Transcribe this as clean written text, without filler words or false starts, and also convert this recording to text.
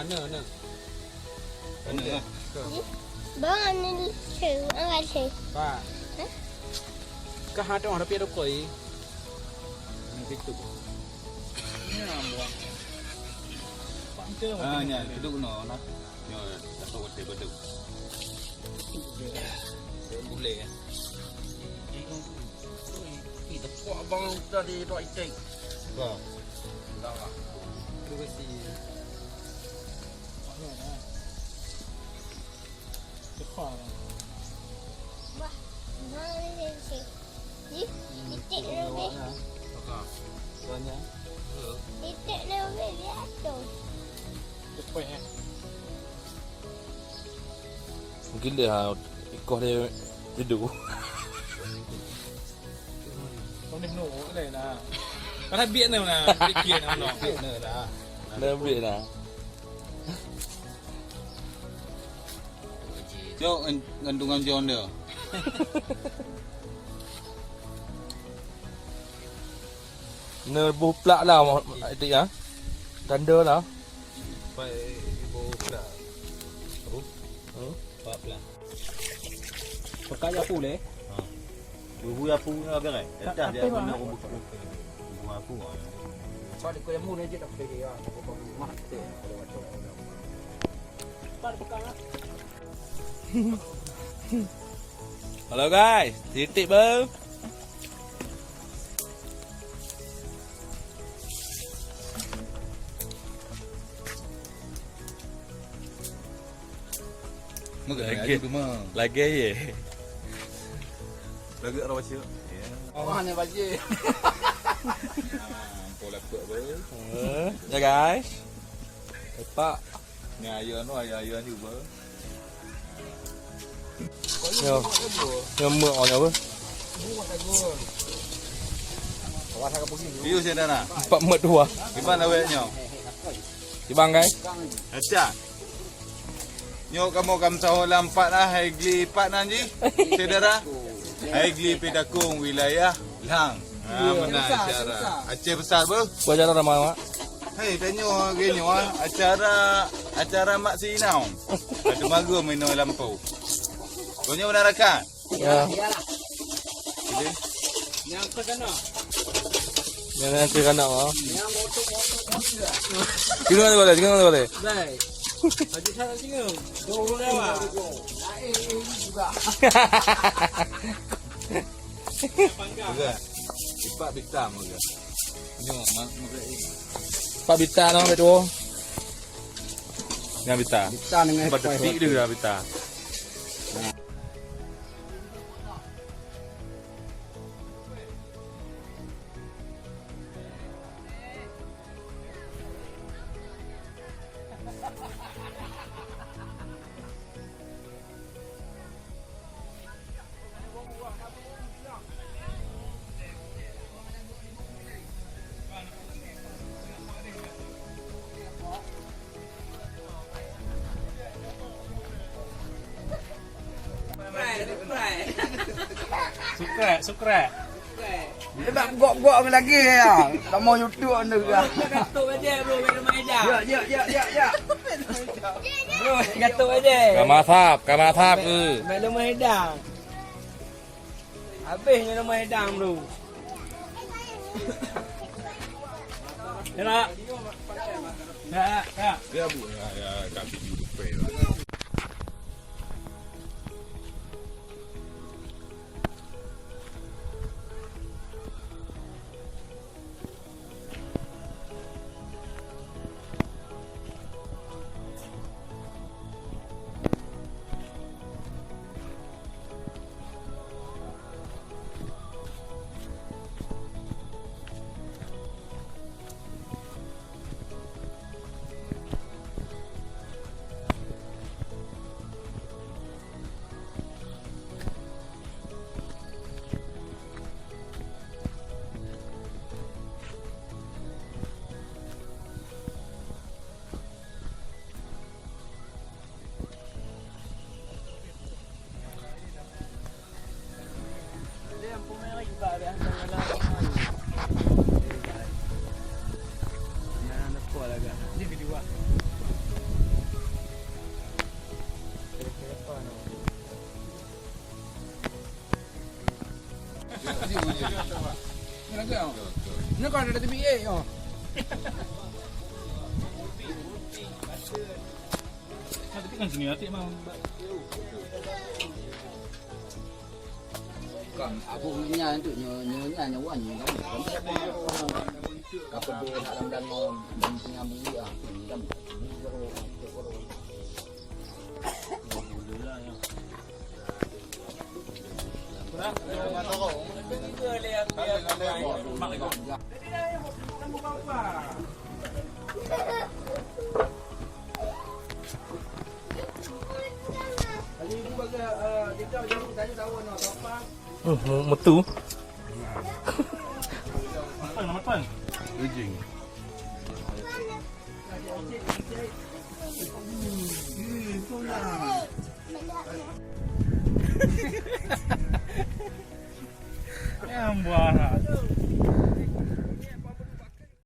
ne. Kena lah. Bang ni chơi ăn chơi. Ba. Cái hạt trong nó biết đâu quỷ. Cái tụ. Nya, duduk no lah. Yo, tak tahu betul. Boleh kan? Kita kuat abang tadi dok itik. Kau. Dah lah. Cái gì. Cái khoa này. Wah, bang ni chơi. Titik lebih. Soalnya. Titik lebih biasa. Cepet. Mungkin dia ikut dia tidur. Không nên nổ cái này là. Nó thay biển nào là cái kia nào nó biển nữa là. Dia ambil dah. Jom gantungan John dia. Ner buplak lah Adik ah. Tanda lah. Sampai ibu pula. Pak pula. Pakai apa le? Ibu apa nak berai? Dah dia guna ibu apa. Pak kau yang mula je tak pergi ah. Kau rumah tu kalau macam. Pak pegang ah. Hello guys, titik bang. Lagi cuma. Lagi ye. Lagi orang baca. Ya. Wah ni baju. Pola apa ber. Ya guys. Pak. Ni ayah ni ber. Yo. Yo mượn orang apa? Awak tak pergi. View saya dah nak. Pak mượn dua. Gimana awaknya? Di bang guys. Acak. Nyo kamu sahur lampat lah Haigli Pak Nanji. Saudara. Haigli Pedakung wilayah Lang. Mana acara? Aceh besar ber. Baca nama mak. Hei tanya genyo acara Mak Sinau. Ada maga minum lampau. Kau nya benar kan? Ya. Jadi Yang ke sana. Yang nanti kan nak ah. Tinggal boleh, tinggal boleh. Baik. Haji sana tinggal. Dulu lewat. juga. Ipak bitam juga. Nyo mak Pak Bita no betul. Yang Bita. Kita dengan Pada tik dia dah Bita. Sukra. Dia nak gok-gok lagi ya. Tak mau YouTube anda juga. Gatuk aja bro, minum aja. Ya. Bro, gatuk aja. Kamathap ke. Minum aja. Habis minum aja bro. Ya. dia bu ya kaki duduk pe. Nak ke? Nak kau ada TPA oh. Tapi kan sini hati mah. Kan aku punya tu nyonya nyawan ni kan. Kapal dia dalam danau dan tengah buli ah. Kan. Ali ibu bagi kita jangan tanya tahu nak apa. Metu. Apa? Ujing. Mana?